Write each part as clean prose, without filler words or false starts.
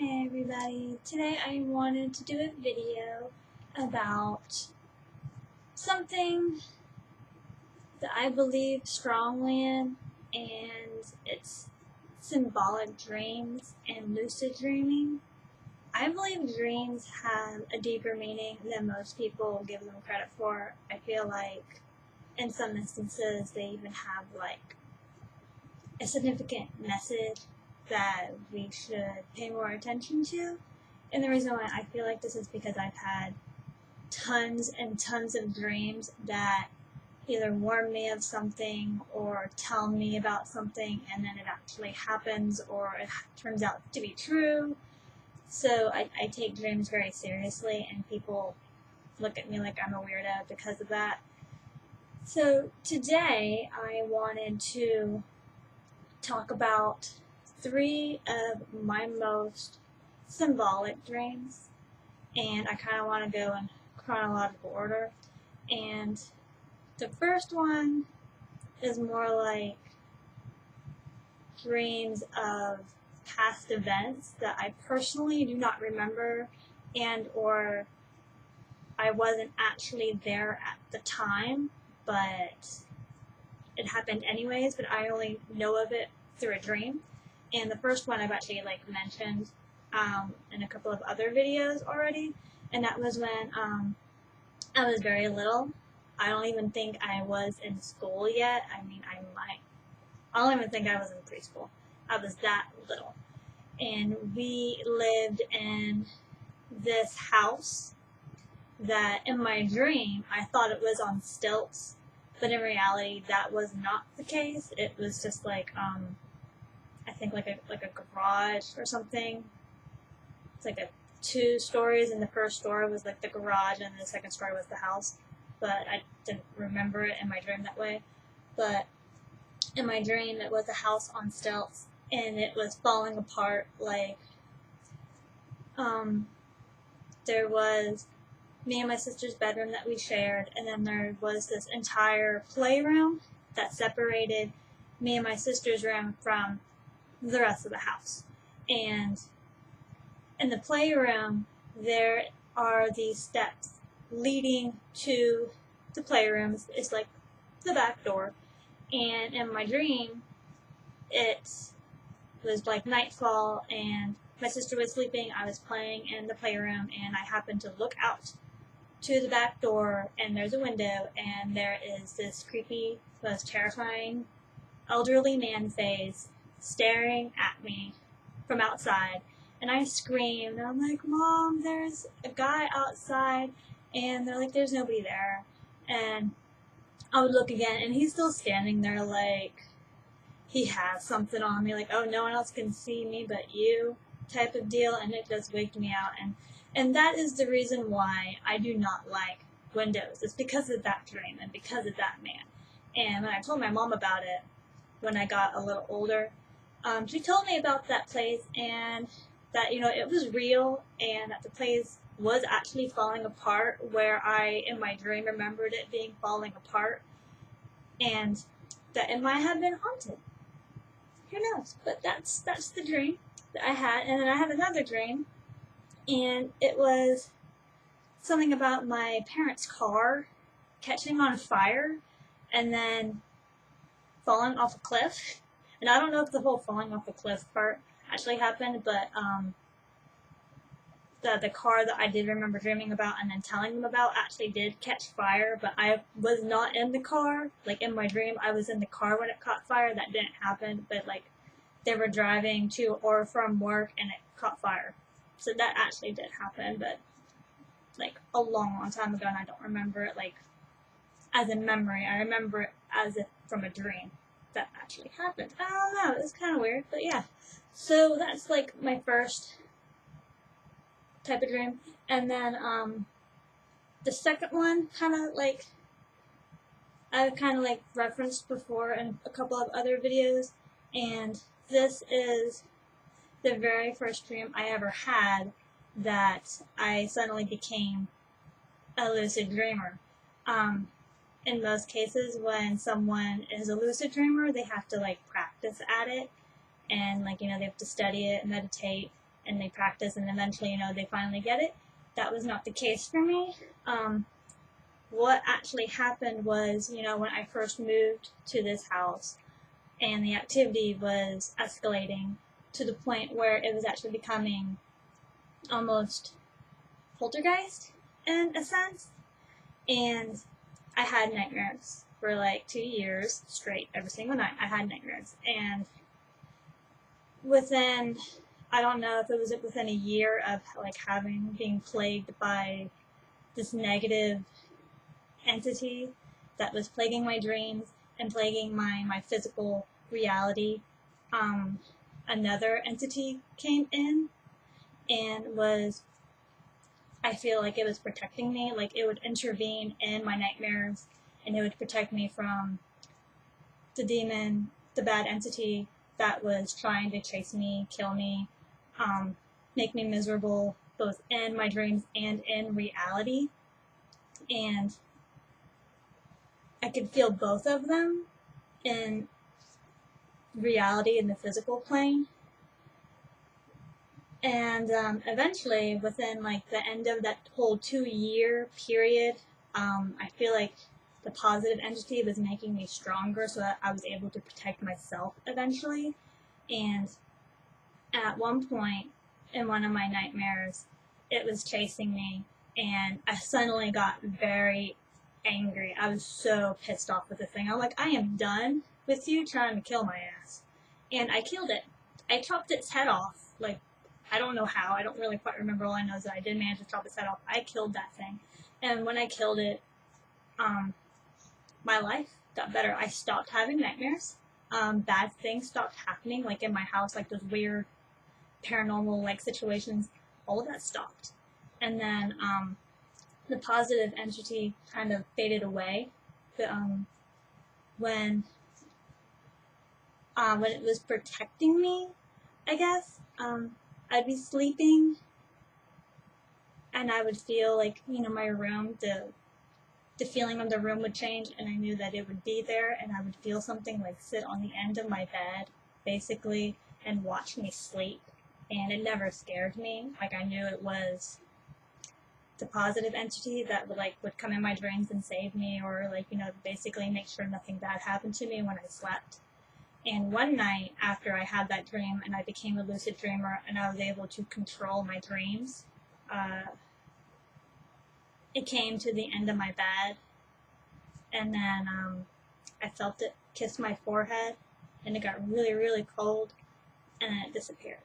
Hey everybody, today I wanted to do a video about something that I believe strongly in, and it's symbolic dreams and lucid dreaming. I believe dreams have a deeper meaning than most people give them credit for. I feel like in some instances they even have like a significant message that we should pay more attention to. And the reason why I feel like this is because I've had tons and tons of dreams that either warn me of something or tell me about something, and then it actually happens or it turns out to be true. So I take dreams very seriously, and people look at me like I'm a weirdo because of that. So today I wanted to talk about 3 of my most symbolic dreams, and I kind of want to go in chronological order. And the first one is more like dreams of past events that I personally do not remember, and or I wasn't actually there at the time, but it happened anyways, but I only know of it through a dream. And the first one I've actually mentioned in a couple of other videos already, and that was when I was very little. I don't even think I was in school yet. I mean, I don't even think I was in preschool. I was that little. And we lived in this house that in my dream I thought it was on stilts, but in reality that was not the case. It was just like I think like a garage or something. It's like 2 stories, and the first story was like the garage and the second story was the house, but I didn't remember it in my dream that way. But in my dream it was a house on stilts, and it was falling apart. Like there was me and my sister's bedroom that we shared, and then there was this entire playroom that separated me and my sister's room from the rest of the house. And in the playroom there are these steps leading to the playrooms. It's like the back door. And in my dream it was like nightfall, and my sister was sleeping, I was playing in the playroom, and I happened to look out to the back door, and there's a window, and there is this creepy, most terrifying elderly man face staring at me from outside. And I screamed, and I'm like, Mom, there's a guy outside. And they're like, there's nobody there. And I would look again, and he's still standing there like he has something on me, like, oh, no one else can see me but you type of deal. And it does wake me out. And that is the reason why I do not like windows. It's because of that dream and because of that man. And when I told my mom about it when I got a little older, she told me about that place, and that, it was real, and that the place was actually falling apart where I, in my dream, remembered it being falling apart, and that it might have been haunted. Who knows? But that's the dream that I had. And then I had another dream, and it was something about my parents' car catching on fire and then falling off a cliff. And I don't know if the whole falling off a cliff part actually happened, but the car that I did remember dreaming about and then telling them about actually did catch fire, but I was not in the car. Like in my dream, I was in the car when it caught fire. That didn't happen, but like they were driving to or from work and it caught fire. So that actually did happen, but like a long, long time ago, and I don't remember it like as a memory. I remember it as if from a dream that actually happened. I don't know, it's kind of weird, but yeah. So that's like my first type of dream. And then the second one, I've kind of like referenced before in a couple of other videos, and this is the very first dream I ever had that I suddenly became a lucid dreamer. In most cases, when someone is a lucid dreamer, they have to like practice at it, and they have to study it, meditate, and they practice and eventually, they finally get it. That was not the case for me. What actually happened was, when I first moved to this house and the activity was escalating to the point where it was actually becoming almost poltergeist in a sense. And I had nightmares for like 2 years straight. Every single night I had nightmares. And within, I don't know if it was within a year of like being plagued by this negative entity that was plaguing my dreams and plaguing my physical reality, another entity came in and I feel like it was protecting me. Like it would intervene in my nightmares and it would protect me from the demon, the bad entity that was trying to chase me, kill me, make me miserable, both in my dreams and in reality. And I could feel both of them in reality in the physical plane. And eventually, within like the end of that whole 2-year period, I feel like the positive entity was making me stronger so that I was able to protect myself eventually. And at one point in one of my nightmares, it was chasing me, and I suddenly got very angry. I was so pissed off with the thing. I'm like, I am done with you trying to kill my ass. And I killed it. I chopped its head off. Like, I don't know how. I don't really quite remember. All I know is that I did manage to chop its head off. I killed that thing. And when I killed it, my life got better. I stopped having nightmares. Bad things stopped happening, like in my house, like those weird paranormal like situations. All of that stopped. And then the positive entity kind of faded away. When it was protecting me, I guess, I'd be sleeping and I would feel like, my room, the feeling of the room would change, and I knew that it would be there, and I would feel something like sit on the end of my bed, basically, and watch me sleep. And it never scared me. Like, I knew it was the positive entity that would come in my dreams and save me, or basically make sure nothing bad happened to me when I slept. And one night after I had that dream and I became a lucid dreamer and I was able to control my dreams, it came to the end of my bed, and then I felt it kiss my forehead, and it got really, really cold, and then it disappeared.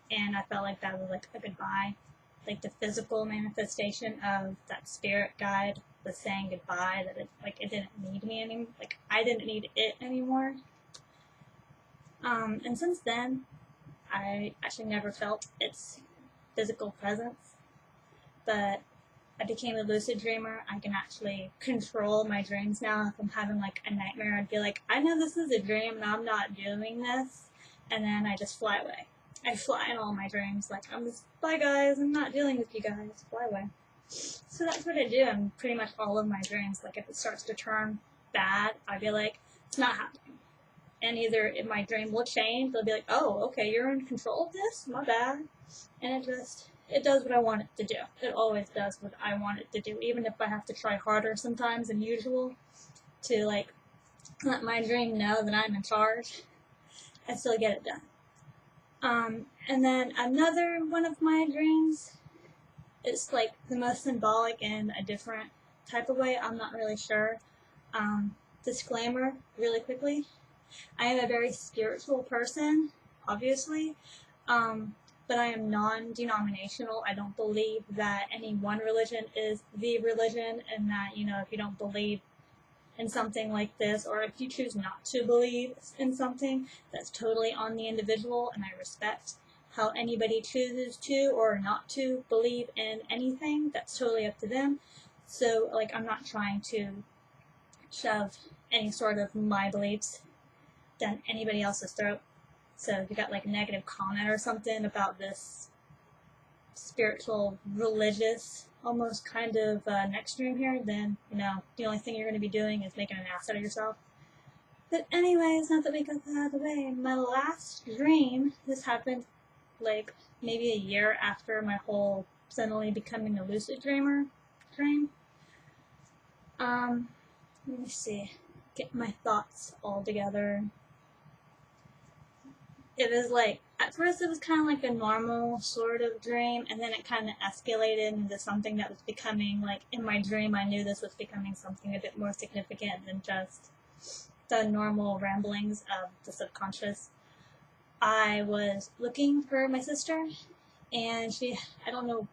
And I felt like that was like a goodbye. Like the physical manifestation of that spirit guide was saying goodbye, that it didn't need me anymore. Like I didn't need it anymore. And since then, I actually never felt its physical presence. But I became a lucid dreamer. I can actually control my dreams now. If I'm having like a nightmare, I'd be like, I know this is a dream and I'm not doing this. And then I just fly away. I fly in all my dreams. Like, bye guys, I'm not dealing with you guys. Fly away. So that's what I do in pretty much all of my dreams. Like, if it starts to turn bad, I'd be like, it's not happening. And either if my dream will change, they'll be like, oh, okay, you're in control of this? My bad. And it does what I want it to do. It always does what I want it to do, even if I have to try harder sometimes than usual to, like, let my dream know that I'm in charge. I still get it done. And then another one of my dreams, it's like the most symbolic in a different type of way. I'm not really sure. Disclaimer, really quickly. I am a very spiritual person, obviously, but I am non-denominational. I don't believe that any one religion is the religion, and that, if you don't believe in something like this, or if you choose not to believe in something, that's totally on the individual, and I respect how anybody chooses to or not to believe in anything. That's totally up to them. So, like, I'm not trying to shove any sort of my beliefs down anybody else's throat. So if you got like a negative comment or something about this spiritual, religious, almost kind of next dream here, then, the only thing you're going to be doing is making an ass out of yourself. But anyways, now that we got that out of the way, my last dream, this happened like maybe a year after my whole suddenly becoming a lucid dreamer dream. Let me see, get my thoughts all together. It was like, at first it was kind of like a normal sort of dream, and then it kind of escalated into something that was becoming, like, in my dream I knew this was becoming something a bit more significant than just the normal ramblings of the subconscious. I was looking for my sister, and I don't know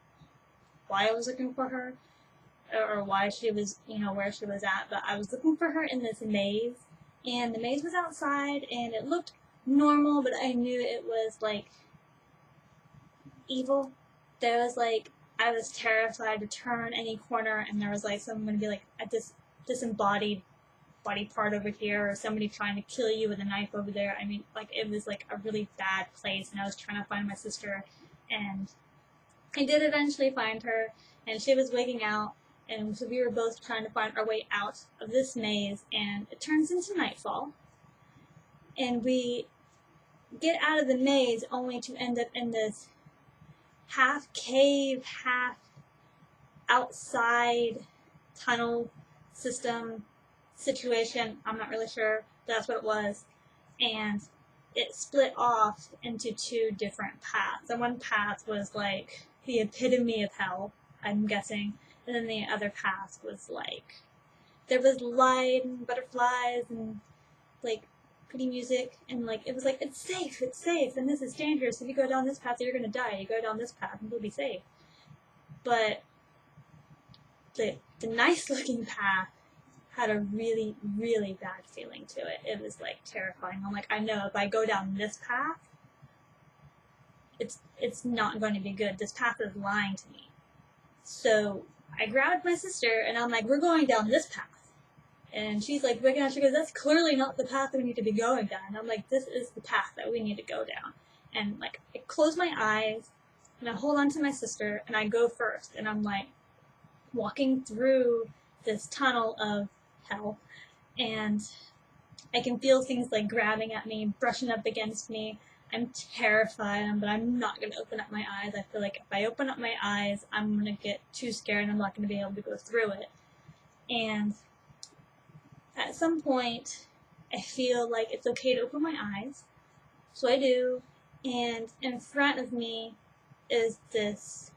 why I was looking for her, or why she was, where she was at, but I was looking for her in this maze, and the maze was outside, and it looked normal, but I knew it was, like, evil. There was, like, I was terrified to turn any corner, and there was, like, someone going to be, like, a disembodied body part over here, or somebody trying to kill you with a knife over there. I mean, like, it was, like, a really bad place, and I was trying to find my sister, and I did eventually find her, and she was wigging out, and so we were both trying to find our way out of this maze, and it turns into nightfall, and we get out of the maze only to end up in this half cave, half outside tunnel system situation. I'm not really sure. That's what it was. And it split off into two different paths. And one path was like the epitome of hell, I'm guessing. And then the other path was like, there was light and butterflies and like pretty music, and like it was like, it's safe, and this is dangerous. If you go down this path, you're gonna die. You go down this path, and you'll be safe. But the nice looking path had a really, really bad feeling to it. It was like terrifying. I'm like, I know if I go down this path, it's not going to be good. This path is lying to me. So I grabbed my sister, and I'm like, we're going down this path. And she's like, she goes, that's clearly not the path we need to be going down. And I'm like, this is the path that we need to go down. And like, I close my eyes, and I hold on to my sister, and I go first. And I'm like, walking through this tunnel of hell, and I can feel things like grabbing at me, brushing up against me. I'm terrified, but I'm not going to open up my eyes. I feel like if I open up my eyes, I'm going to get too scared, and I'm not going to be able to go through it. And at some point, I feel like it's okay to open my eyes, so I do, and in front of me is this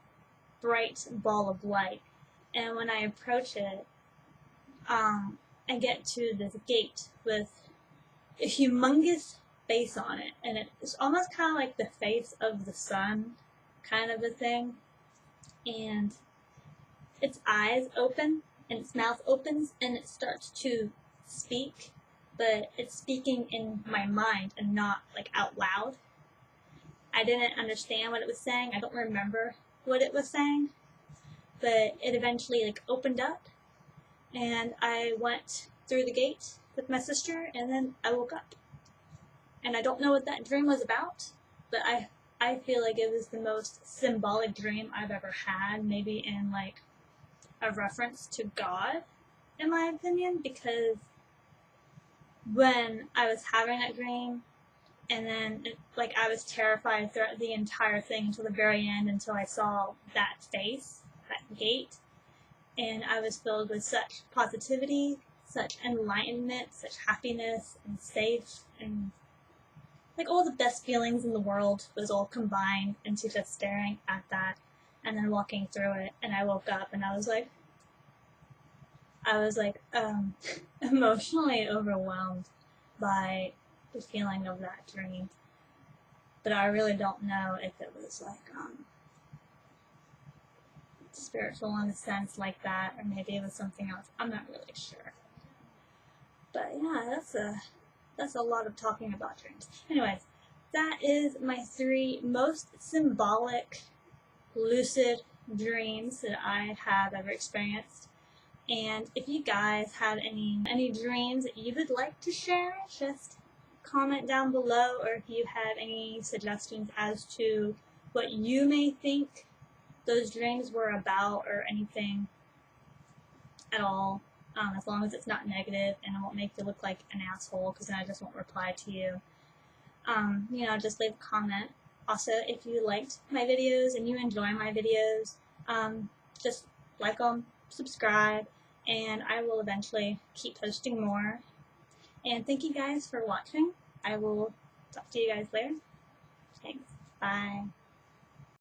bright ball of light, and when I approach it, I get to this gate with a humongous face on it, and it's almost kind of like the face of the sun, kind of a thing, and its eyes open, and its mouth opens, and it starts to speak, but it's speaking in my mind and not like out loud. I didn't understand what it was saying. I don't remember what it was saying, but it eventually like opened up, and I went through the gate with my sister, and then I woke up. And I don't know what that dream was about, but I feel like it was the most symbolic dream I've ever had, maybe in like a reference to God, in my opinion, because when I was having that dream, and then like I was terrified throughout the entire thing until the very end, until I saw that face, that gate, and I was filled with such positivity, such enlightenment, such happiness, and safe, and like all the best feelings in the world was all combined into just staring at that and then walking through it. And I woke up, and I was like emotionally overwhelmed by the feeling of that dream. But I really don't know if it was like spiritual in a sense like that, or maybe it was something else. I'm not really sure. But yeah, that's a lot of talking about dreams. Anyways, that is my 3 most symbolic lucid dreams that I have ever experienced. And if you guys have any dreams that you would like to share, just comment down below, or if you have any suggestions as to what you may think those dreams were about, or anything at all, as long as it's not negative and it won't make you look like an asshole, because then I just won't reply to you. Just leave a comment. Also, if you liked my videos and you enjoy my videos, just like them, subscribe, and I will eventually keep posting more. And thank you guys for watching. I will talk to you guys later. Thanks. Bye.